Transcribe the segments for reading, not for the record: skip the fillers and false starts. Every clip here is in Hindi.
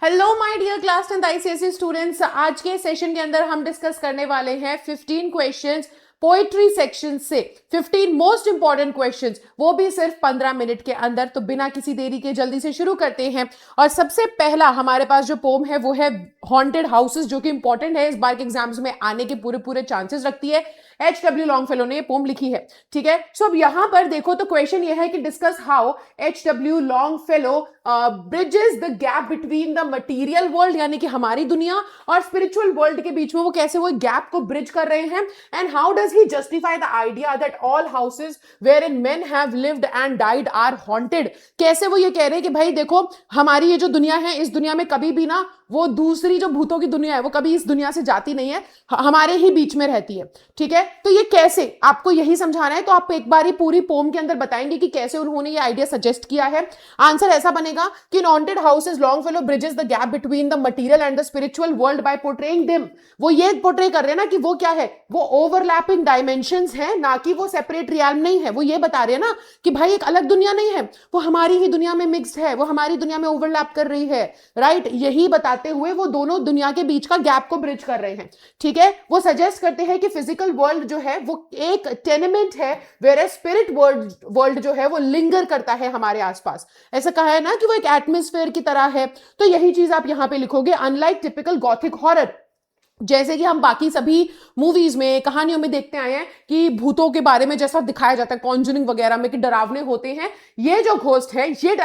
Hello my dear class 10th ICSE students. आज के सेशन के अंदर हम डिस्कस करने वाले हैं 15 क्वेश्चंस पोइट्री सेक्शन से। 15 मोस्ट इंपॉर्टेंट क्वेश्चंस, वो भी सिर्फ 15 मिनट के अंदर। तो बिना किसी देरी के जल्दी से शुरू करते हैं। और सबसे पहला हमारे पास जो पोम है वो है हॉन्टेड हाउसेस, जो कि इंपॉर्टेंट है, इस बार के एग्जाम्स में आने के पूरे पूरे चांसेस रखती है। H.W. लॉन्गफेलो ने ये पोम लिखी है, ठीक है। सो अब यहां पर देखो तो क्वेश्चन ये है कि discuss how H.W. Longfellow bridges the gap between the material world, यानी कि हमारी दुनिया और स्पिरिचुअल वर्ल्ड के बीच में वो कैसे वो गैप को ब्रिज कर रहे हैं। And how does he justify the idea that all houses where in men have lived and died are haunted. कैसे वो ये कह रहे हैं कि भाई देखो, हमारी ये जो दुनिया है, इस दुनिया में कभी भी ना वो दूसरी जो भूतों की दुनिया है वो कभी इस दुनिया से जाती नहीं है, हमारे ही बीच में रहती है, ठीक है। तो ये कैसे, आपको यही समझाना है। तो आप एक बार ही पूरी पोम के अंदर बताएंगे कि कैसे उन्होंने ये आइडिया सजेस्ट किया है। आंसर ऐसा बनेगा कि in haunted houses Longfellow bridges the gap between the material and the spiritual world by portraying them. वो ये पोर्ट्रे कर रहे हैं ना कि वो क्या है, वो ओवरलैपिंग डायमेंशंस है, ना कि वो सेपरेट रियल्म नहीं है। वो ये बता रहे हैं ना कि भाई एक अलग दुनिया नहीं है, वो हमारी ही दुनिया में मिक्स्ड है, वो हमारी दुनिया में ओवरलैप कर रही है, राइट। यही बताते हुए वो दोनों दुनिया के बीच का गैप को ब्रिज कर रहे हैं, ठीक है। वो सजेस्ट करते हैं कि फिजिकल वर्ल्ड जो है वो एक टेनेमेंट है, वेयर स्पिरिट वर्ल्ड जो है वो लिंगर करता है हमारे आसपास। ऐसा कहा है ना कि वो एक एटमॉस्फेयर की तरह है। तो यही चीज आप यहां पे लिखोगे, अनलाइक टिपिकल गॉथिक हॉरर, जैसे कि हम बाकी सभी मूवीज में कहानियों में देखते आए हैं कि भूतों के बारे में जैसा दिखाया जाता है कॉन्जरिंग वगैरह में कि डरावने होते हैं। ये जो घोस्ट है ये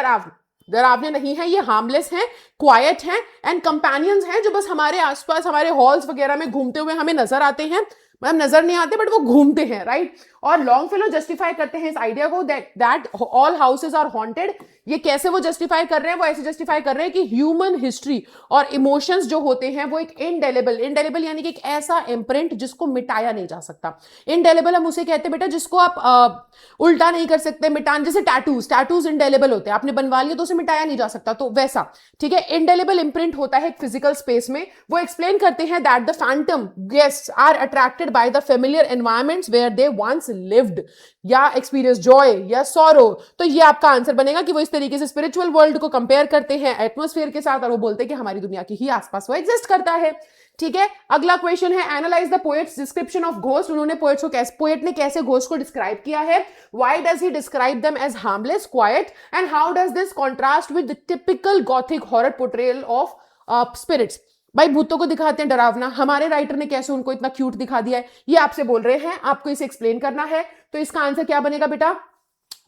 डरावने नहीं है, ये हार्मलेस हैं, क्वाइट हैं एंड कंपेनियंस हैं, जो बस हमारे आसपास हमारे हॉल्स वगैरह में घूमते हुए हमें नजर आते हैं। मतलब नजर नहीं आते बट वो घूमते हैं, राइट। और लॉन्गफेलो जस्टिफाई करते हैं इस आइडिया को that all houses are haunted. ये कैसे वो जस्टिफाई कर रहे हैं, वो ऐसे जस्टिफाई कर रहे हैं कि ह्यूमन हिस्ट्री और इमोशंस जो होते हैं वो एक इंडेलेबल यानी कि एक ऐसा इम्प्रिंट जिसको मिटाया नहीं जा सकता। इंडेलेबल हम उसे कहते हैं बेटा जिसको आप उल्टा नहीं कर सकते, मिटान, जैसे टैटूज इंडेलेबल होते हैं, आपने बनवा लिया तो उसे मिटाया नहीं जा सकता, तो वैसा, ठीक है। इंडेलेबल इम्प्रिंट होता है फिजिकल स्पेस में। वो एक्सप्लेन करते हैं that the phantom guests are attracted by the familiar environments where they once lived, या एक्सपीरियंस जॉय या सॉरो। तो ये आपका आंसर बनेगा कि वो इस तरीके से स्पिरिचुअल वर्ल्ड को कंपेयर करते हैं एटमॉस्फेयर के साथ, और वो बोलते हैं कि हमारी दुनिया की ही आसपास वो एग्जिस्ट करता है, ठीक है। अगला क्वेश्चन है analyse the poet's description of ghost. उन्होंने पोएट ने कैसे घोस्ट को डिस्क्राइब किया है। Why does he describe them as harmless, quiet, and how does this contrast with the typical Gothic horror portrayal of spirits. भाई भूतों को दिखाते हैं डरावना, हमारे राइटर ने कैसे उनको इतना क्यूट दिखा दिया है, ये आपसे बोल रहे हैं, आपको इसे एक्सप्लेन करना है। तो इसका आंसर क्या बनेगा बेटा,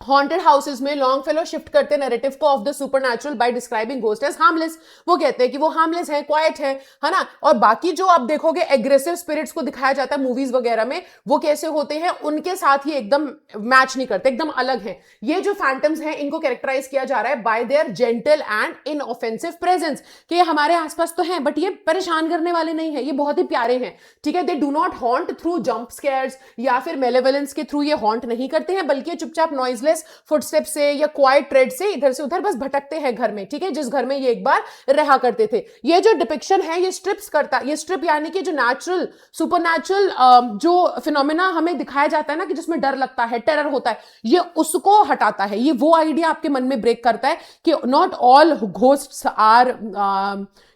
हॉन्टेड हाउसेस में लॉन्गफेलो शिफ्ट करते नैरेटिव को of the supernatural by describing ghost as harmless. वो कहते हैं कि वो हार्मलेस है, क्वाइट है ना। और बाकी जो आप देखोगे एग्रेसिव स्पिरिट्स को दिखाया जाता है मूवीज वगैरह में, वो कैसे होते हैं, उनके साथ ही एकदम मैच नहीं करते, एकदम अलग है। ये जो फैंटम्स हैं इनको कैरेक्टराइज किया जा रहा है by their gentle and inoffensive presence, कि ये हमारे आसपास तो हैं बट ये परेशान करने वाले नहीं है, ये बहुत ही प्यारे हैं, ठीक है। They do not haunt through jump scares या फिर मेलेवलेंस के थ्रू ये हॉन्ट नहीं करते हैं, बल्कि चुपचाप नॉइजलेस फुटस्टेप से या क्वाइट ट्रेड से इधर से उधर बस भटकते हैं घर में, ठीक है, जिस घर में ये एक बार रहा करते थे। ये जो डिपिक्शन है ये स्ट्रिप यानी कि जो नेचुरल सुपरनैचुरल जो फिनोमेना हमें दिखाया जाता है ना कि जिसमें डर लगता है, टेरर होता है, ये उसको हटाता है। ये वो आइडिया आपके मन में ब्रेक करता है कि not all ghosts are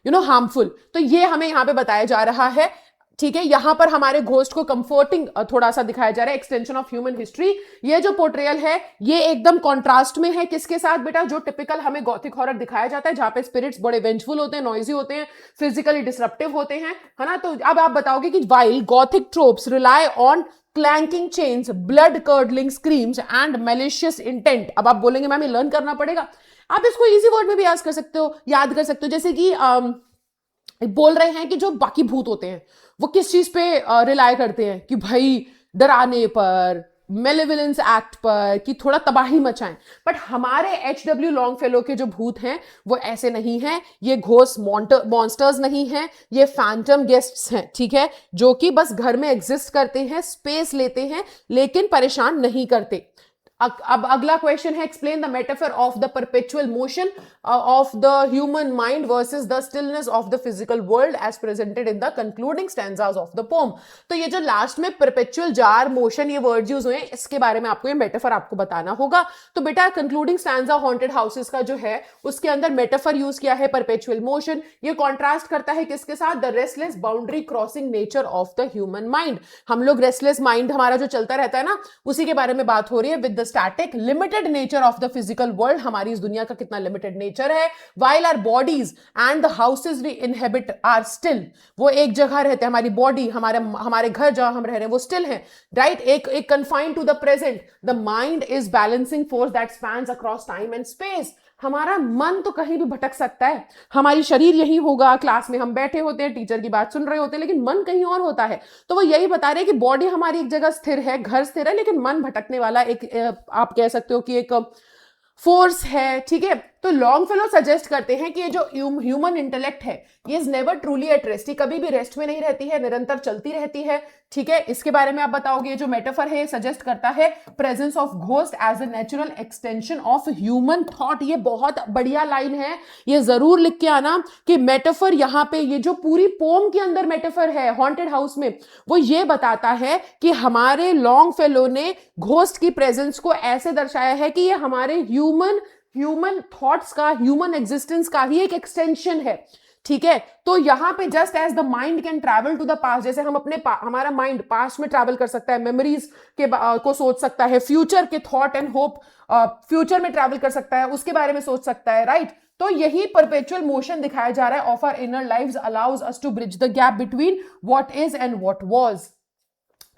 harmful. तो ये हमें यहां पे बताया जा रहा है, ठीक है। यहां पर हमारे घोस्ट को कंफर्टिंग थोड़ा सा दिखाया जा रहा है, एक्सटेंशन ऑफ ह्यूमन हिस्ट्री। ये जो पोर्ट्रेयल है ये एकदम कॉन्ट्रास्ट में है किसके साथ बेटा, जो टिपिकल हमें गॉथिक हॉरर दिखाया जाता है, जहां पे स्पिरिट्स बड़े वेंजफुल होते हैं, नॉइजी होते हैं, फिजिकली डिसरप्टिव होते हैं, है ना। तो अब आप बताओगे कि while gothic tropes rely on clanking chains, blood curdling screams and malicious intent. अब आप बोलेंगे मैम ये लर्न करना पड़ेगा। आप इसको इजी वर्ड में भी याद कर सकते हो, जैसे कि बोल रहे हैं कि जो बाकी भूत होते हैं वो किस चीज पे रिलाय करते हैं, कि भाई डराने पर, मेलेवलेंस एक्ट पर, कि थोड़ा तबाही मचाएं। बट हमारे H.W. लॉन्गफेलो के जो भूत हैं वो ऐसे नहीं हैं, ये घोस्ट मॉन्स्टर्स नहीं हैं, ये फैंटम गेस्ट्स हैं, ठीक है, जो कि बस घर में एग्जिस्ट करते हैं, स्पेस लेते हैं लेकिन परेशान नहीं करते। अब अगला क्वेश्चन है, explain the metaphor of the perpetual motion of the human mind versus the stillness of the physical world as presented in the concluding stanzas of the poem. तो ये जो लास्ट में परपेचुअल जार मोशन ये वर्ड यूज हुए हैं, इसके बारे में आपको ये मेटाफर आपको बताना होगा। तो बेटा कंक्लूडिंग स्टैंजा हॉन्टेड हाउसेस का जो है उसके अंदर मेटाफर यूज किया है परपेचुअल मोशन। ये कॉन्ट्रास्ट करता है किसके साथ? The restless boundary crossing nature of the human mind. हम लोग रेस्टलेस माइंड हमारा जो चलता रहता है ना, उसी के बारे में बात हो रही है। With the static limited nature of the physical world, हमारी इस दुनिया का कितना लिमिटेड नेचर है। While our bodies and the houses we inhabit are still, वो एक जगह रहते हैं, हमारी बॉडी, हमारे घर जहां हम रह रहे हैं वो स्टिल है, राइट? एक confined to the present. The mind is balancing force that spans across time and space. हमारा मन तो कहीं भी भटक सकता है, हमारी शरीर यही होगा, क्लास में हम बैठे होते हैं, टीचर की बात सुन रहे होते हैं, लेकिन मन कहीं और होता है। तो वो यही बता रहे हैं कि बॉडी हमारी एक जगह स्थिर है, घर स्थिर है, लेकिन मन भटकने वाला एक आप कह सकते हो कि एक फोर्स है, ठीक है? तो लॉन्गफेलो सजेस्ट करते हैं कि ये जो ह्यूमन इंटेलेक्ट है ये is never truly at rest, कभी भी रेस्ट में नहीं रहती है, निरंतर चलती रहती है, ठीक है? इसके बारे में आप बताओगे। ये जो मेटाफर है सजेस्ट करता है presence of ghost as a natural extension of human thought. ये बहुत बढ़िया लाइन है, ये जरूर लिख के आना कि मेटाफर यहां पे ये जो पूरी पोम के अंदर मेटाफर है हॉन्टेड हाउस में, वो ये बताता है कि हमारे लॉन्गफेलो ने घोस्ट की प्रेजेंस को ऐसे दर्शाया है कि ये हमारे ह्यूमन थॉट्स का, ह्यूमन एग्जिस्टेंस का ही एक एक्सटेंशन है, ठीक है? तो यहां पे just as the mind can travel to the past, जैसे हम हमारा माइंड पास्ट में ट्रैवल कर सकता है, मेमोरीज के को सोच सकता है, फ्यूचर के थॉट एंड होप फ्यूचर में ट्रैवल कर सकता है, उसके बारे में सोच सकता है, राइट? तो यही परपेचुअल मोशन दिखाया जा रहा है of our inner lives allows us to bridge the gap between what is and what was.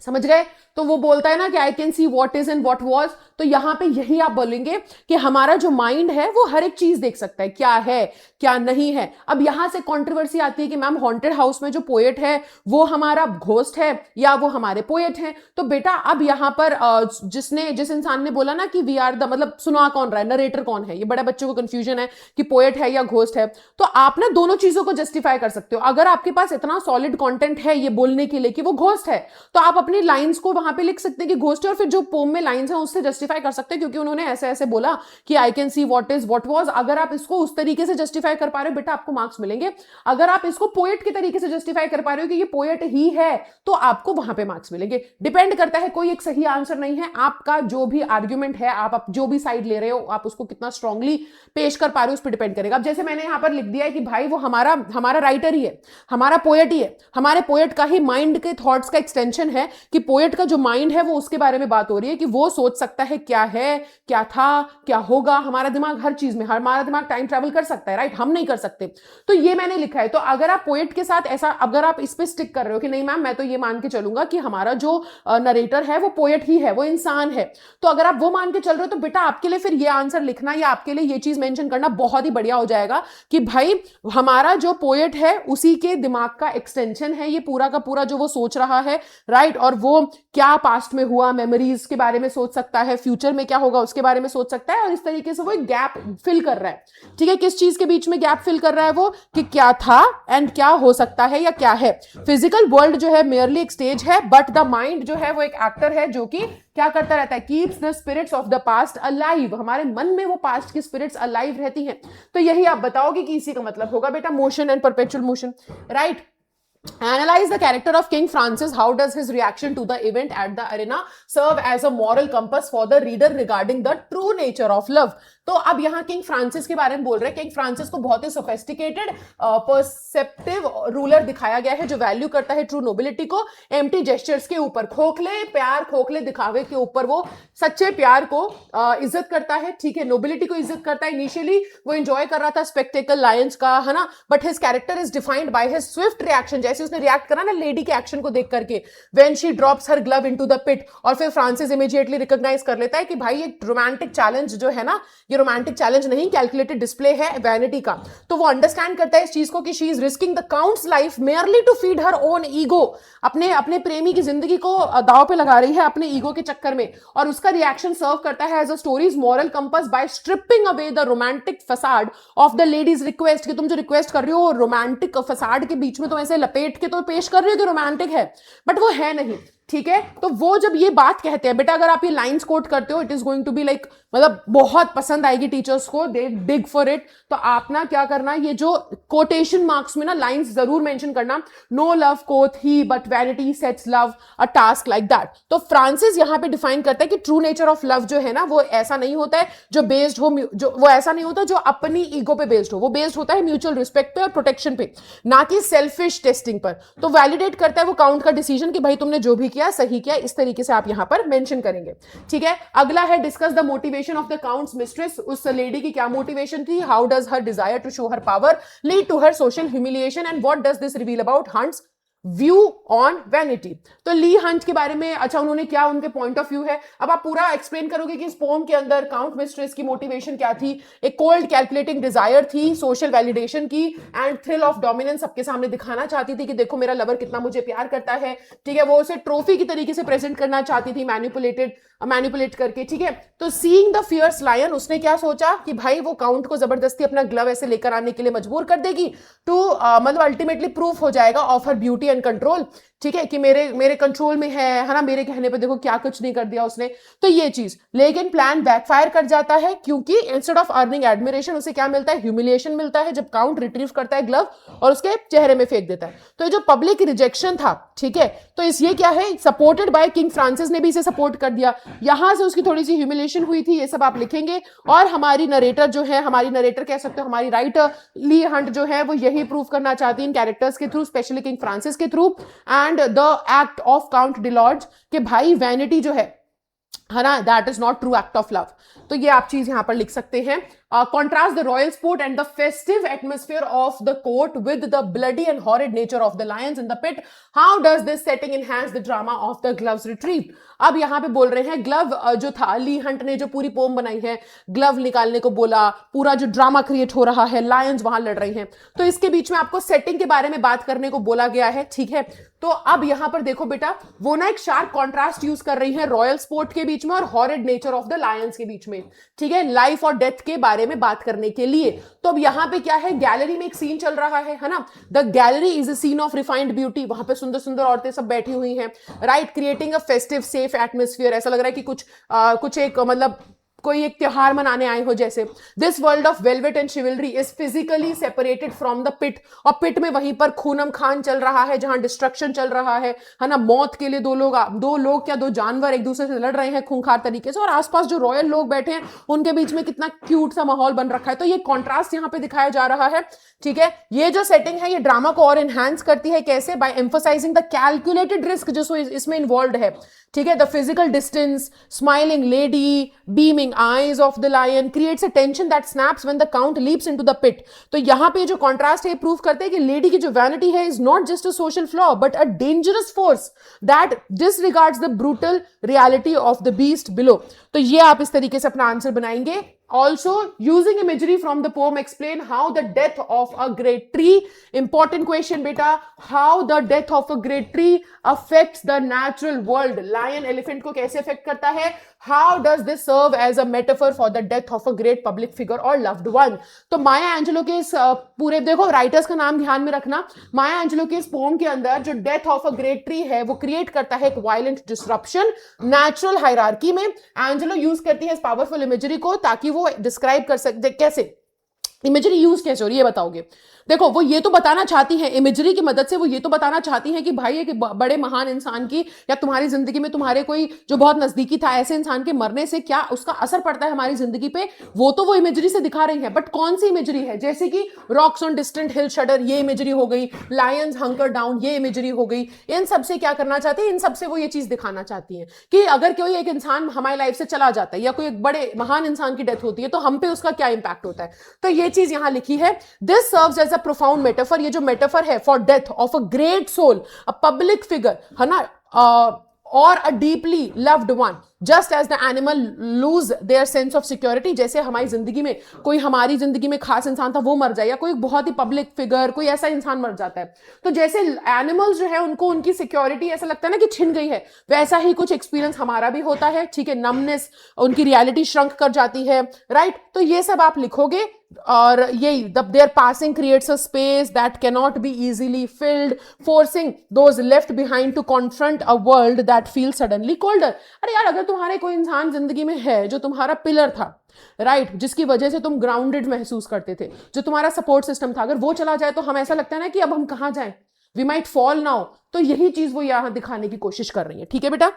समझ गए? तो वो बोलता है ना कि I can see what is and what was, तो यहां पे यही आप बोलेंगे कि हमारा जो माइंड है वो हर एक चीज देख सकता है, क्या है क्या नहीं है। अब यहां से कंट्रोवर्सी आती है कि मैम हॉन्टेड हाउस में जो पोएट है वो हमारा घोस्ट है या वो हमारे पोएट हैं। तो बेटा अब यहां पर जिस इंसान ने बोला ना कि वी आर द, मतलब सुना कौन रहा है, नरेटर कौन है, ये बड़ा बच्चों को कंफ्यूजन है कि पोएट है या घोस्ट है। तो आप ना दोनों चीजों को जस्टिफाई कर सकते हो। अगर आपके पास इतना सॉलिड कंटेंट है ये बोलने के लिए कि वो घोस्ट है, तो आप अपनी लाइंस को वहां पे लिख सकते हैं कि घोस्ट है, और फिर जो पोम में लाइंस है उससे जस्टिफाई कर सकते हैं, क्योंकि उन्होंने ऐसे ऐसे बोला कि I can see what is what was. अगर आप इसको उस तरीके से जस्टिफाई कर पा रहे हो बेटा आपको मार्क्स मिलेंगे। अगर आप इसको पोएट के तरीके से जस्टिफाई कर पा रहे हो कि ये पोएट ही है, तो आपको वहां पे मार्क्स मिलेंगे। डिपेंड करता है, कोई एक सही आंसर नहीं है, आपका जो भी आर्ग्यूमेंट है, आप जो भी साइड ले रहे हो, आप उसको कितना स्ट्रांगली पेश कर पा रहे हो उस पर डिपेंड करेगा। अब जैसे मैंने यहां पर लिख दिया है कि भाई वो हमारा राइटर ही है, हमारा पोएट ही है, हमारे पोएट का ही माइंड के थॉट्स का एक्सटेंशन है, कि पोएट का जो माइंड है वो उसके बारे में बात हो रही है कि वो सोच सकता है क्या है, क्या था, क्या होगा। हमारा दिमाग हर चीज में, हमारा दिमाग टाइम ट्रैवल कर सकता है, राइट? हम नहीं कर सकते। तो ये मैंने लिखा है। तो अगर आप पोएट के साथ ऐसा, अगर आप इस पे स्टिक कर रहे हो कि नहीं मैम मैं तो ये मान के चलूंगा कि हमारा जो नरेटर है वो पोएट ही है, वो इंसान है, तो अगर आप वो मान के चल रहे हो तो बेटा आपके लिए फिर ये आंसर लिखना या आपके लिए ये चीज मेंशन करना बहुत ही बढ़िया हो जाएगा कि भाई हमारा जो पोएट है उसी के दिमाग का एक्सटेंशन है ये पूरा का पूरा जो वो सोच रहा है, राइट? और वो क्या पास्ट में हुआ, मेमोरीज के बारे में सोच सकता है, फ्यूचर में क्या होगा उसके बारे में सोच सकता है, और इस तरीके से वो एक गैप फिल कर रहा है, ठीक है? किस चीज के बीच में गैप फिल कर रहा है वो, कि क्या था एंड क्या हो सकता है या क्या है। फिजिकल वर्ल्ड जो है मेयरली एक स्टेज है, बट द माइंड जो है वो एक एक्टर है जो कि क्या करता रहता है, keeps the spirits of the past alive. हमारे मन में वो पास्ट की स्पिरिट्स अलाइव रहती हैं। तो यही आप बताओगे कि इसी का मतलब होगा बेटा motion and perpetual motion, right? Analyze the character of King Francis. How does his reaction to the event at the arena serve as a moral compass for the reader regarding the true nature of love? तो अब यहाँ किंग फ्रांसिस के बारे में बोल रहे हैं। किंग फ्रांसिस को बहुत ही सोफेस्टिकेटेड परसेप्टिव रूलर दिखाया गया है जो वैल्यू करता है ट्रू नोबिलिटी को एम्प्टी जेस्चर्स के ऊपर, खोखले प्यार, खोखले दिखावे के ऊपर वो सच्चे प्यार को इज्जत करता है, ठीक है? नोबिलिटी को इज्जत करता है। इनिशियली वो एंजॉय कर रहा था स्पेक्टेकल लायंस का, है ना, but his character is defined by his Swift reaction. जैसे उसने रिएक्ट करा ना लेडी के एक्शन को देख करके, when she drops her glove into the pit, और फिर फ्रांसिस इमीडिएटली रिकॉग्नाइज कर लेता है कि भाई एक रोमांटिक चैलेंज जो है ना, ये रोमांटिक चैलेंज नहीं, कैलकुलेटेड डिस्प्ले है वैनिटी का। तो वो अंडरस्टैंड करता है इस चीज को कि she is risking the count's life merely to feed her own ego. अपने प्रेमी की जिंदगी को दांव पे लगा रही है अपने ईगो के चक्कर में, और उसका रिएक्शन सर्व करता है as a story's moral compass by stripping away the romantic facade of the lady's request. कि तुम जो रिक्वेस्ट कर रही हो रोमांटिक फसाड के बीच में तुम ऐसे लपेट के तो पेश कर रही हो कि रोमांटिक है, बट वो है नहीं। ठीक है। तो वो जब ये बात कहते हैं, बेटा अगर आप ये लाइंस कोट करते हो, it is going to be like, मतलब बहुत पसंद आएगी टीचर्स को, दे डिग फॉर इट। तो आप ना क्या करना, ये जो कोटेशन मार्क्स में ना लाइंस जरूर मेंशन करना, no love quoth he but vanity sets love a task like that. तो फ्रांसिस यहां पे डिफाइन करता है कि ट्रू नेचर ऑफ लव जो है ना, वो ऐसा नहीं होता है जो बेस्ड हो, जो वो ऐसा नहीं होता जो अपनी ईगो पे बेस्ड हो, वो बेस्ड होता है म्यूचुअल रिस्पेक्ट पे और प्रोटेक्शन पे, ना कि सेल्फिश टेस्टिंग पर। तो वैलिडेट करता है वो काउंट का डिसीजन कि भाई तुमने जो भी किया सही किया, इस तरीके से आप यहां पर मेंशन करेंगे, ठीक है। अगला है discuss the motivation of the count's mistress. उस लेडी की क्या मोटिवेशन थी, how does her desire to show her power lead to her social humiliation and what does this reveal about Hunt's view on vanity. तो ली हंट के बारे में, अच्छा उन्होंने क्या, उनके पॉइंट ऑफ व्यू है। अब आप पूरा एक्सप्लेन करोगे कि इस पोम के अंदर काउंट मिस्ट्रेस की मोटिवेशन क्या थी। एक कोल्ड कैलकुलेटिंग डिजायर थी सोशल वैलिडेशन की एंड थ्रिल ऑफ डोमिनेंस, सबके सामने दिखाना चाहती थी कि देखो मेरा लवर कितना मुझे प्यार करता है, ठीक है। वो उसे ट्रॉफी की तरीके से प्रेजेंट करना चाहती थी, मैनिपुलेट करके, ठीक है। तो सीइंग द फियर्स लायन, उसने क्या सोचा कि भाई वो काउंट को जबरदस्ती अपना ग्लव ऐसे लेकर आने के लिए मजबूर कर देगी, टू मतलब अल्टीमेटली प्रूफ हो जाएगा of her beauty and control, ठीक है, कि मेरे कंट्रोल में है ना, मेरे कहने पे देखो क्या कुछ नहीं कर दिया उसने। तो ये चीज, लेकिन प्लान बैकफायर कर जाता है, क्योंकि इंस्टेड ऑफ अर्निंग एडमिरेशन उसे क्या मिलता है, ह्यूमिलिएशन मिलता है, जब काउंट रिट्रीव करता है ग्लव और उसके चेहरे में फेंक देता है। तो ये जो पब्लिक रिजेक्शन था, ठीक है, तो इस ये क्या है, सपोर्टेड बाय किंग फ्रांसिस ने भी इसे सपोर्ट कर दिया, यहां से उसकी थोड़ी सी ह्यूमिलिएशन हुई थी, ये सब आप लिखेंगे। और हमारी नरेटर जो है, हमारी नरेटर कह सकते हो, हमारी राइटर ली हंट जो है, वो यही प्रूव करना चाहती है इन कैरेक्टर्स के थ्रू, स्पेशली किंग फ्रांसिस के through and the act of count De Lorge, कि भाई वैनिटी जो है ना, that is not true act of love. तो ये आप चीज यहां पर लिख सकते हैं। Contrast the royal sport and the festive atmosphere of the court with the bloody and horrid nature of the lions in the pit. How does this setting enhance the drama of the gloves retrieved? अब यहां पे बोल रहे हैं ग्लव जो था, ली हंट ने जो पूरी पोम बनाई है, ग्लव निकालने को बोला, पूरा जो ड्रामा क्रिएट हो रहा है, लायंस वहां लड़ रहे हैं, तो इसके बीच में आपको सेटिंग के बारे में बात करने को बोला गया है, ठीक है। तो अब यहां पर देखो बेटा, वो ना एक शार्प कॉन्ट्रास्ट यूज कर रही है रॉयल स्पोर्ट के बीच में और horrid nature of the Lions के बीच में, ठीक है, लाइफ और डेथ के बारे में बात करने के लिए। तो अब यहां पे क्या है, गैलरी में एक सीन चल रहा है ना, the gallery is a scene of refined beauty, वहां पे सुंदर सुंदर औरतें सब बैठी हुई हैं, right, creating a festive safe atmosphere, ऐसा लग रहा है कि कुछ एक मतलब कोई एक त्योहार मनाने आए हो जैसे। This world of velvet and chivalry is physically separated from the pit, और पिट में वहीं पर खूनम खान चल रहा है, जहां डिस्ट्रक्शन चल रहा है ना, मौत के लिए दो लोग क्या, दो जानवर एक दूसरे से लड़ रहे हैं खूंखार तरीके से, और आसपास जो रॉयल लोग बैठे हैं उनके बीच में कितना क्यूट सा माहौल बन रखा है। तो ये कॉन्ट्रास्ट यहां पे दिखाया जा रहा है, ठीक है। ये जो सेटिंग है, ये ड्रामा को और एनहांस करती है, कैसे, by emphasising the calculated risk जो इसमें इन्वॉल्व है, ठीक है। The physical distance, smiling lady, beaming eyes of the lion creates a tension that snaps when the count leaps into the pit. तो यहां पे जो कॉन्ट्रास्ट है, प्रूव करते हैं कि लेडी की जो वैनिटी है is not just a social flaw but a dangerous force that डिसरिगार्ड्स the brutal reality of the beast below. तो ये आप इस तरीके से अपना आंसर बनाएंगे। Also, using imagery from the poem, explain how the death of a great tree, important question beta, how the death of a great tree affects the natural world. Lion elephant को कैसे affect करता है? How does this serve as a metaphor for the death of a great public figure or loved one? तो माया एंजेलो के इस पूरे, देखो राइटर्स का नाम ध्यान में रखना, माया एंजेलो के इस पोम के अंदर जो death of a great tree है, वो क्रिएट करता है एक वायलेंट डिसरप्शन नेचुरल हायरार्की में। एंजेलो यूज करती है इस पावरफुल इमेजरी को ताकि वो डिस्क्राइब कर सकते, कैसे इमेजरी यूज कैसे हो रही है, ये बताओगे। देखो वो ये तो बताना चाहती है, इमेजरी की मदद से वो ये तो बताना चाहती है कि भाई एक बड़े महान इंसान की या तुम्हारी जिंदगी में तुम्हारे कोई जो बहुत नजदीकी था, ऐसे इंसान के मरने से क्या उसका असर पड़ता है हमारी जिंदगी पे, वो तो वो इमेजरी से दिखा रही है। बट कौन सी इमेजरी है, जैसे कि रॉक्स ऑन डिस्टेंट हिल शडर, ये इमेजरी हो गई, लायंस हंकर डाउन, ये इमेजरी हो गई। इन सबसे क्या करना चाहती है, इन सबसे वो ये चीज दिखाना चाहती है कि अगर कोई एक इंसान हमारी लाइफ से चला जाता है या कोई एक बड़े महान इंसान की डेथ होती है तो हम पे उसका क्या इंपैक्ट होता है। तो ये चीज यहां लिखी है, this serves as a profound metaphor, ये जो मेटाफर है for death of a great soul, a public figure, है ना, और a deeply loved one. Just as the animal lose their sense of security, जैसे हमारी जिंदगी में कोई हमारी जिंदगी में खास इंसान था वो मर जाए, या कोई बहुत ही पब्लिक फिगर कोई ऐसा इंसान मर जाता है, तो जैसे एनिमल्स जो है उनको उनकी सिक्योरिटी ऐसा लगता है ना कि छिन गई है, वैसा ही कुछ एक्सपीरियंस हमारा भी होता है, ठीक है, नमनेस, उनकी रियलिटी श्रंक कर जाती है, राइट। तो ये सब आप लिखोगे, और यही their passing creates a space that cannot be easily filled, forcing those left behind to confront a world that feel suddenly colder. अरे यार, अगर तुम्हारे कोई इंसान जिंदगी में है जो तुम्हारा पिलर था, राइट, जिसकी वजह से तुम ग्राउंडेड महसूस करते थे, जो तुम्हारा सपोर्ट सिस्टम था, अगर वो चला जाए तो हम ऐसा लगता है ना कि अब हम कहां जाएं, वी माइट फॉल नाउ। तो यही चीज वो यहां दिखाने की कोशिश कर रही है, ठीक है बेटा।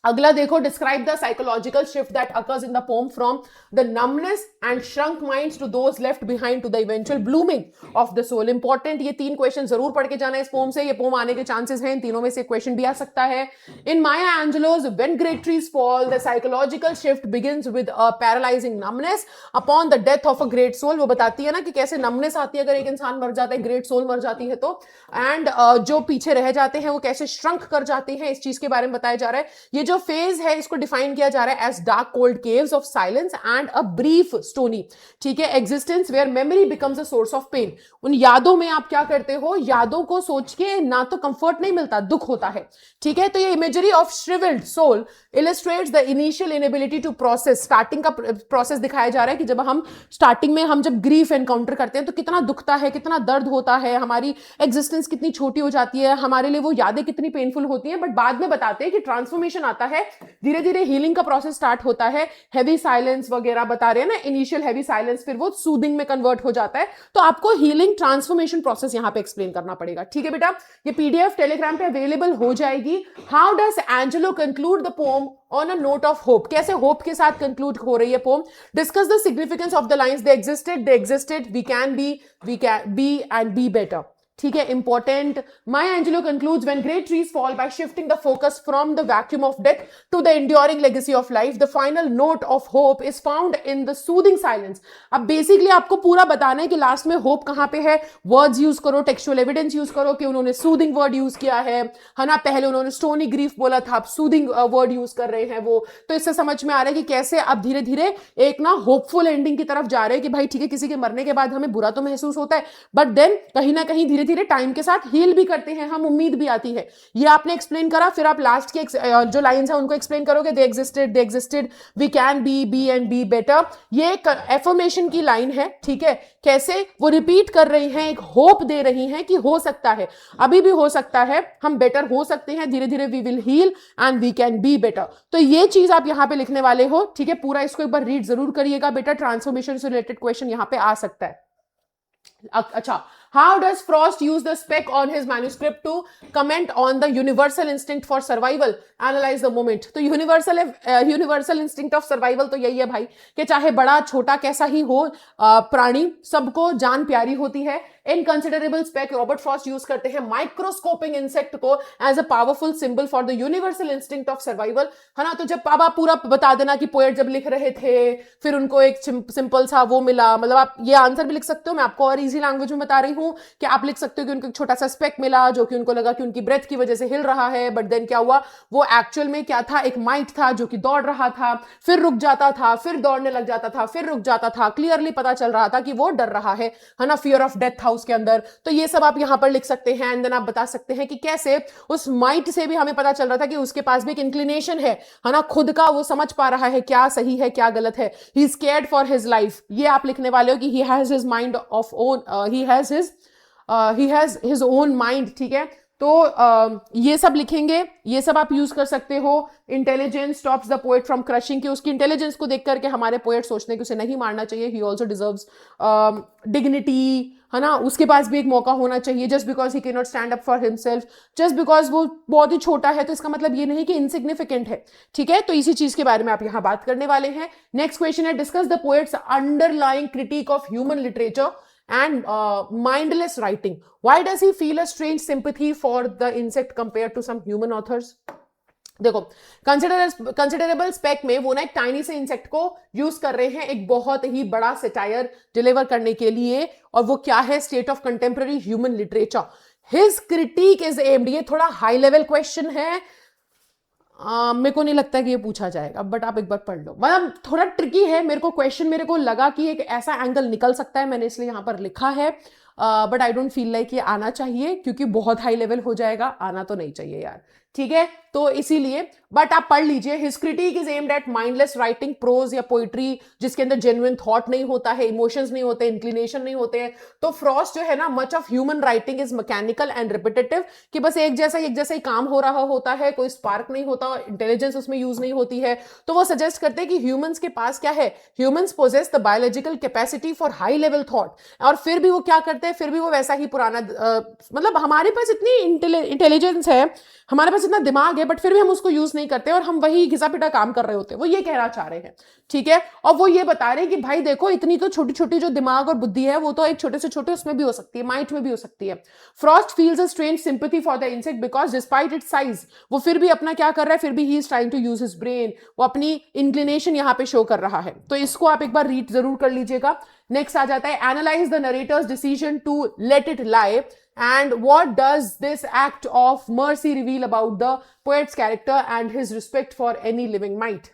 अगला देखो, describe the psychological shift that occurs in the poem from the numbness and shrunk minds to those left behind to the eventual blooming of the soul. Important, ये 3 क्वेश्चन जरूर पढ़ के जाना है इस पोम से, ये पोम आने के चांसेस हैं, इन तीनों में से क्वेश्चन भी आ सकता है। In Maya Angelou's when great trees fall the psychological shift begins with a paralysing numbness upon the death of a great soul. वो बताती है ना कि कैसे नमनेस आती है अगर एक इंसान मर जाता है, ग्रेट सोल मर जाती है तो, एंड जो पीछे रह जाते हैं वो कैसे श्रंक कर जाते हैं, इस चीज के बारे में बताया जा रहा है। ये जो फेज है इसको डिफाइन किया जा रहा है as dark cold caves of silence and a brief stony, ठीक है, existence where memory becomes a source of pain. उन यादों में आप क्या करते हो, यादों को सोच के ना तो कंफर्ट नहीं मिलता, दुख होता है, ठीक है। तो ये imagery of shrivelled soul illustrates the initial inability to process, starting का प्रोसेस दिखाया जा रहा है कि जब हम स्टार्टिंग में हम जब ग्रीफ एनकाउंटर करते हैं तो कितना दुखता है, कितना दर्द होता है, हमारी एग्जिस्टेंस कितनी छोटी हो जाती है, हमारे लिए वो यादें कितनी पेनफुल होती हैं, बट बाद में बताते हैं कि ट्रांसफॉर्मेशन आता है, धीरे धीरे हीलिंग का प्रोसेस स्टार्ट होता है, हैवी साइलेंस वगैरह बता रहे हैं ना, इनिशियल हैवी साइलेंस, फिर वो सूदिंग में कन्वर्ट हो जाता है। तो आपको हीलिंग ट्रांसफॉर्मेशन प्रोसेस यहां पे एक्सप्लेन करना पड़ेगा, ठीक है बेटा। ये पीडीएफ टेलीग्राम पे अवेलेबल हो जाएगी। How does Angelou conclude the poem on a note of hope, कैसे होप के साथ कंक्लूड हो रही है poem. Discuss the significance of the lines, they existed, we can be and be better, ठीक है, important. Maya Angelou concludes when great trees fall by shifting the focus from the vacuum of death to the enduring legacy of life, the final note of hope is found in the soothing silence. अब बेसिकली आपको पूरा बताना है कि लास्ट में होप कहां पे है, वर्ड्स यूज करो, टेक्सचुअल एविडेंस यूज करो कि उन्होंने सूदिंग वर्ड यूज किया है ना, पहले उन्होंने स्टोनी ग्रीफ बोला था, अब सूदिंग वर्ड यूज कर रहे हैं वो। तो इससे समझ में आ रहा है कि कैसे अब धीरे धीरे एक ना होपफुल एंडिंग की तरफ जा रहे हैं कि भाई ठीक है, किसी के मरने के बाद हमें बुरा तो महसूस होता है, बट देन कहीं ना कहीं धीरे धीरे टाइम के साथ हील भी करते हैं हम, उम्मीद भी आती है। ये आपने एक्सप्लेन करा, फिर आप लास्ट के जो लाइंस है उनको एक्सप्लेन करोगे, they existed, we can be and be better. ये एक एफर्मेशन की लाइन है, ठीक है, कैसे वो रिपीट कर रही हैं, एक होप दे रही हैं कि हो सकता है, अभी भी हो सकता है, हम बेटर हो सकते हैं, धीरे धीरे we will heal and we can be better. तो ये चीज आप यहां पे लिखने वाले हो, ठीक है। पूरा इसको एक बार रीड जरूर करिएगा बेटा, ट्रांसफॉर्मेशन से रिलेटेड क्वेश्चन यहां पे आ सकता है। अच्छा, how does Frost use the speck on his manuscript to comment on the universal instinct for survival? Analyze the moment. तो यूनिवर्सल इंस्टिंक्ट ऑफ सर्वाइवल तो यही है भाई कि चाहे बड़ा छोटा कैसा ही हो प्राणी, सबको जान प्यारी होती है। Inconsiderable speck, Robert Frost use करते हैं माइक्रोस्कोपिंग इंसेक्ट को as a powerful symbol for the universal instinct of survival, है ना। तो जब अब आप पूरा बता देना कि पोएट जब लिख रहे थे फिर उनको एक सिंपल सा वो मिला, मतलब आप ये आंसर भी लिख सकते हो, मैं आपको और इजी लैंग्वेज में बता रही हूं कि आप लिख सकते हो कि उनको एक छोटा सा स्पेक मिला जो कि उनको लगा कि उनकी ब्रेथ की वजह से हिल रहा है, बट देन क्या हुआ, वो एक्चुअल में क्या था, एक माइट था जो कि दौड़ रहा था, फिर रुक जाता था, फिर दौड़ने लग जाता था, फिर रुक जाता था, क्लियरली पता चल रहा था कि वो डर रहा है ना, फियर ऑफ डेथ था उसके अंदर। तो ये सब आप यहां पर लिख सकते हैं, एंड देन आप बता सकते हैं कि कैसे उस माइट से भी हमें पता चल रहा था कि उसके पास भी एक इंक्लिनेशन है ना, खुद का वो समझ पा रहा है क्या सही है क्या गलत है, he is cared for his life. ये आप लिखने वाले हो कि he has his mind of own, he has his own mind, ठीक है। तो ये सब लिखेंगे, ये सब आप यूज कर सकते हो। Intelligence stops the poet from crushing, कि उसकी इंटेलिजेंस को देख करके हमारे पोएट सोचने कि उसे नहीं मारना चाहिए, ही ऑल्सो डिजर्व्स डिग्निटी, है ना, उसके पास भी एक मौका होना चाहिए। Just because he can not stand up for himself, just because वो बहुत ही छोटा है तो इसका मतलब ये नहीं कि इनसिग्निफिकेंट है, ठीक है। तो इसी चीज के बारे में आप यहां बात करने वाले हैं। नेक्स्ट क्वेश्चन है, discuss the poets underlying critic of human literature and mindless writing. Why does he feel a strange sympathy for the insect compared to some human authors? देखो, कंसिडरेबल स्पेक में वो ना एक टाइनी से इंसेक्ट को यूज कर रहे हैं एक बहुत ही बड़ा सेटायर डिलीवर करने के लिए, और वो क्या है, state of contemporary human literature. His critic is aimed, ये थोड़ा हाई लेवल क्वेश्चन है, मेरे को नहीं लगता कि ये पूछा जाएगा, बट आप एक बार पढ़ लो। मतलब थोड़ा ट्रिकी है, मेरे को क्वेश्चन मेरे को लगा कि एक ऐसा एंगल निकल सकता है, मैंने इसलिए यहाँ पर लिखा है, but I don't feel like ये आना चाहिए क्योंकि बहुत हाई लेवल हो जाएगा, आना तो नहीं चाहिए यार, ठीक है, तो इसीलिए, बट आप पढ़ लीजिए। His critic is aimed at mindless writing, prose या पोइट्री जिसके अंदर जेन्युइन थॉट नहीं होता है, इमोशंस नहीं होते, इंक्लिनेशन नहीं होते हैं। तो फ्रॉस्ट जो है ना, much of human writing is mechanical and repetitive, कि बस एक जैसा ही काम हो रहा होता है, कोई स्पार्क नहीं होता, इंटेलिजेंस उसमें यूज नहीं होती है। तो वो सजेस्ट करते हैं कि ह्यूमंस के पास क्या है, humans possess the biological capacity for high level thought, और फिर भी वो क्या करते हैं, फिर भी वो वैसा ही पुराना, मतलब हमारे पास इतनी इंटेलिजेंस है, हमारे पास इतना दिमाग है, बट फिर भी हम उसको यूज नहीं करते और हम वही घिसा पिटा काम कर रहे होते हैं। वो ये कहना चाह रहे हैं, ठीक है। और वो ये बता रहे हैं कि भाई देखो, इतनी तो छोटी छोटी जो दिमाग और बुद्धि है वो तो एक छोटे से छोटे उसमें भी हो सकती है, माइट में भी हो सकती है। Frost feels a strange sympathy for the insect because despite it's size, वो फिर भी अपना क्या कर रहा है, फिर भी he is trying to use his brain, वो अपनी इंक्लिनेशन यहां पे शो कर रहा है। तो इसको आप एक बार रीड जरूर कर लीजिएगा। नेक्स्ट आ जाता है, analyse the narrator's decision to let it lie and what does this act of mercy reveal about the poet's character and his respect for any living might.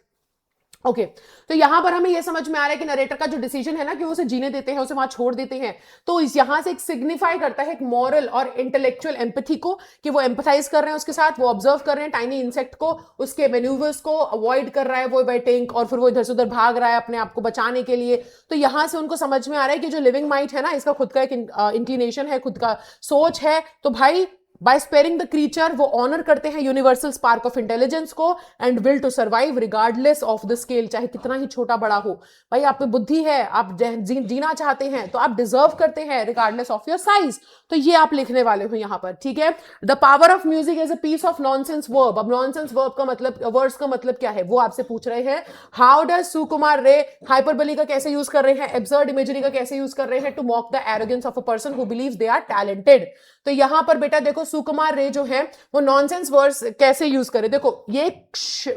Okay तो यहां पर हमें यह समझ में आ रहा है कि नरेटर का जो डिसीजन है ना, कि वो उसे जीने देते हैं, उसे वहां छोड़ देते हैं, तो इस यहां से एक सिग्निफाई करता है एक मॉरल और इंटेलेक्चुअल एम्पैथी को, कि वो एम्पैथाइज कर रहे हैं उसके साथ, वो ऑब्जर्व कर रहे हैं टाइनी इंसेक्ट को, उसके मैन्यूवर्स को अवॉइड कर रहा है वो वेटिंग, और फिर वो इधर से उधर भाग रहा है अपने आप को बचाने के लिए। तो यहां से उनको समझ में आ रहा है कि जो लिविंग माइट है ना, इसका खुद का एक इंक्लिनेशन है, खुद का सोच है, तो भाई बाय स्पेयरिंग द क्रीचर वो ऑनर करते हैं यूनिवर्सल स्पार्क ऑफ इंटेलिजेंस को, and will to survive regardless of the scale, चाहे कितना ही छोटा बड़ा हो। भाई आप में बुद्धि है, आप जीना चाहते हैं तो आप डिजर्व करते हैं रिगार्डलेस ऑफ योर साइज। तो ये आप लिखने वाले हो यहां पर, ठीक है। The power of music is a piece of nonsense verb. अब नॉनसेंस वर्ब का मतलब, वर्ड्स का मतलब क्या है, वो आपसे पूछ रहे हैं। हाउ डज सुकुमार रे हाइपरबोली का कैसे यूज कर रहे हैं, एब्सर्ड इमेजरी का कैसे यूज कर रहे हैं, to mock the arrogance of a person who believes they are talented. तो यहां पर बेटा देखो, सुकुमार रे जो है वो नॉनसेंस वर्ड्स कैसे यूज करे, देखो ये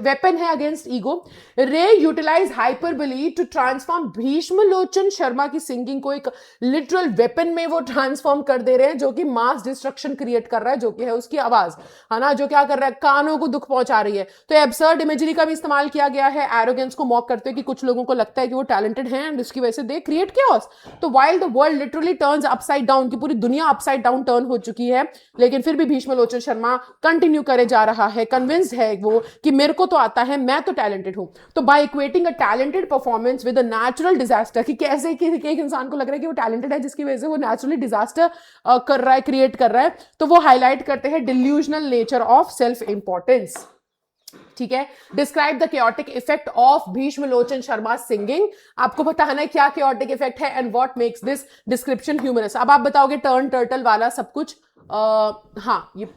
वेपन है against ego. Ray utilise hyperbole to transform Bhishma Lochan Sharma की सिंगिंग को एक लिटरल वेपन में वो ट्रांसफॉर्म कर दे रहे हैं, जो कि मास डिस्ट्रक्शन क्रिएट कर रहा है, जो कि है उसकी आवाज, है ना, जो क्या कर रहा है, कानों को दुख पहुंचा रही है। तो एब्सर्ड इमेजरी का भी इस्तेमाल किया गया है, एरोगेंस को मॉक करते हैं कि कुछ लोगों को लगता है कि वो टैलेंटेड हैं एंड इसकी वजह से दे क्रिएट chaos। तो while the world literally turns upside down, की पूरी दुनिया अपसाइड डाउन टर्न हो चुकी है, लेकिन फिर भी भीष्म लोचन शर्मा कंटिन्यू करे जा रहा है, कन्विंस्ड है वो कि मेरे को तो आता है, मैं तो टैलेंटेड हूं। तो by equating a talented performance with a natural disaster, कि कैसे कि एक इंसान को लग रहा है कि वो टैलेंटेड है जिसकी वजह से वो नेचुरली डिजास्टर कर रहा है, क्रिएट कर रहा है, तो वो हाईलाइट करते हैं delusional nature of self importance, ठीक है। Describe the chaotic effect of Bhishma Lochan Sharma singing, आपको बताना है क्या chaotic इफेक्ट है and what makes this description humorous. अब आप बताओगे टर्न टर्टल वाला सब कुछ, हाँ ये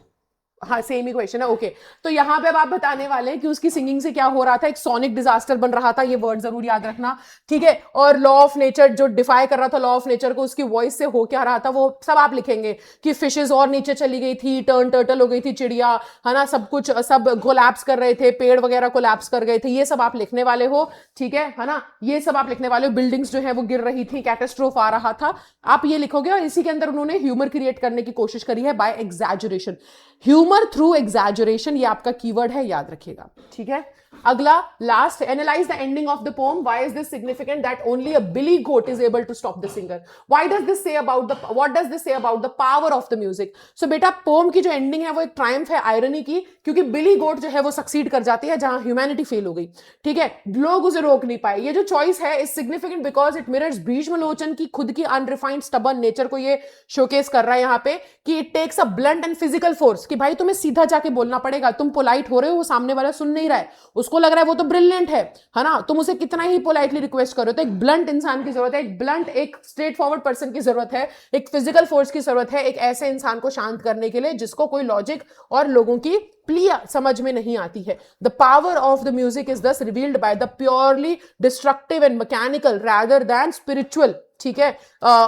हाँ सेम ही क्वेश्चन है, ओके। तो यहां पे अब आप बताने वाले हैं कि उसकी सिंगिंग से क्या हो रहा था, एक सोनिक डिजास्टर बन रहा था, ये वर्ड जरूर याद रखना, ठीक है। और लॉ ऑफ नेचर जो डिफाई कर रहा था लॉ ऑफ नेचर को, उसकी वॉइस से हो क्या रहा था, वो सब आप लिखेंगे कि फिशेज और नीचे चली गई थी, टर्न टर्टल हो गई थी चिड़िया, है ना, सब कुछ, सब कोलैप्स कर रहे थे, पेड़ वगैरह कोलैप्स कर गए थे, ये सब आप लिखने वाले हो, ठीक है ना, ये सब आप लिखने वाले हो। बिल्डिंग्स जो है वो गिर रही थी, कैटास्ट्रोफ आ रहा था, आप ये लिखोगे। और इसी के अंदर उन्होंने ह्यूमर क्रिएट करने की कोशिश करी है by exaggeration, humour through exaggeration, ये आपका कीवर्ड है, याद रखिएगा, ठीक है। अगला last, analyse the ending of the poem, why is this significant that only a billy goat is able to stop the singer, why does this say about the, what does this say about the power of the music. So बेटा पोम की जो एंडिंग है वो एक ट्रायम्फ है आयरनी की, क्योंकि बिली गोट जो है वो सक्सीड कर जाती है जहां ह्यूमैनिटी फेल हो गई, ठीक है, लोग उसे रोक नहीं पाए। ये जो चॉइस है is significant because it mirrors Bhishma Lochan की खुद की अनरिफाइंड स्टबर्न नेचर को ये शोकेस कर रहा है यहाँ पे, कि it takes a blunt and physical force, कि भाई तुम्हें सीधा जाके बोलना पड़ेगा, तुम पोलाइट हो रहे हो, वो सामने वाला सुन नहीं रहा है, उसको लग रहा है वो तो ब्रिलियंट है ना, तुम उसे कितना ही पोलाइटली रिक्वेस्ट करो, तो एक ब्लंट इंसान की जरूरत है, एक ब्लंट, एक स्ट्रेट फॉरवर्ड पर्सन की जरूरत है, एक फिजिकल फोर्स की जरूरत है, एक ऐसे इंसान को शांत करने के लिए जिसको कोई लॉजिक और लोगों की प्ली समझ में नहीं आती है। The power of the music is thus revealed by the purely destructive and mechanical rather than spiritual ठीक है।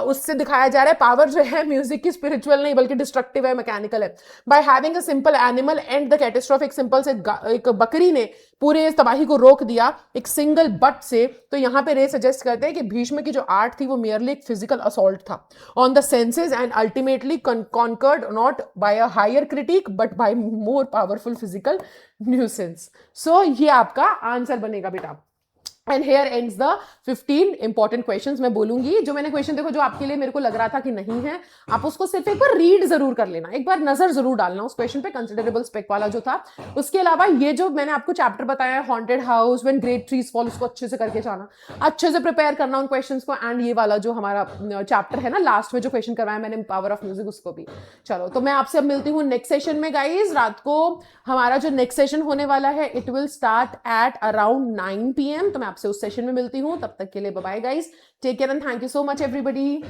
उससे दिखाया जा रहा है पावर जो है म्यूजिक की स्पिरिचुअल नहीं बल्कि डिस्ट्रक्टिव है, मैकेनिकल है। By having a simple animal and the catastrophic simple से एक बकरी ने पूरे इस तबाही को रोक दिया एक सिंगल बट से। तो यहां पे रे सजेस्ट करते हैं कि भीष्म की जो आर्ट थी वो मियरली एक फिजिकल असॉल्ट था on the senses and ultimately conquered not by a higher critic but by more powerful physical nuisance. So ये आपका आंसर बनेगा बेटा। And here ends the 15 important questions. मैं बोलूंगी जो मैंने क्वेश्चन देखो जो आपके लिए मेरे को लग रहा था कि नहीं है, आप उसको सिर्फ एक बार रीड जरूर कर लेना, एक बार नजर जरूर डालना उस क्वेश्चन पे, कंसिडरेबल स्पेक वाला जो था। उसके अलावा ये जो मैंने आपको चैप्टर बताया haunted house when great trees fall, उसको अच्छे से करके जाना, अच्छे से प्रिपेयर करना उन क्वेश्चंस को। एंड ये वाला जो हमारा चैप्टर है ना लास्ट में जो क्वेश्चन करवाया मैंने पावर ऑफ म्यूजिक, उसको भी। चलो तो मैं आपसे अब मिलती हूँ नेक्स्ट सेशन में गाइज। रात को हमारा जो नेक्स्ट सेशन होने वाला है it will start at around 9 PM। तो मैं आपसे उस सेशन में मिलती हूँ, तब तक के लिए bye bye guys, take care and thank you so much everybody.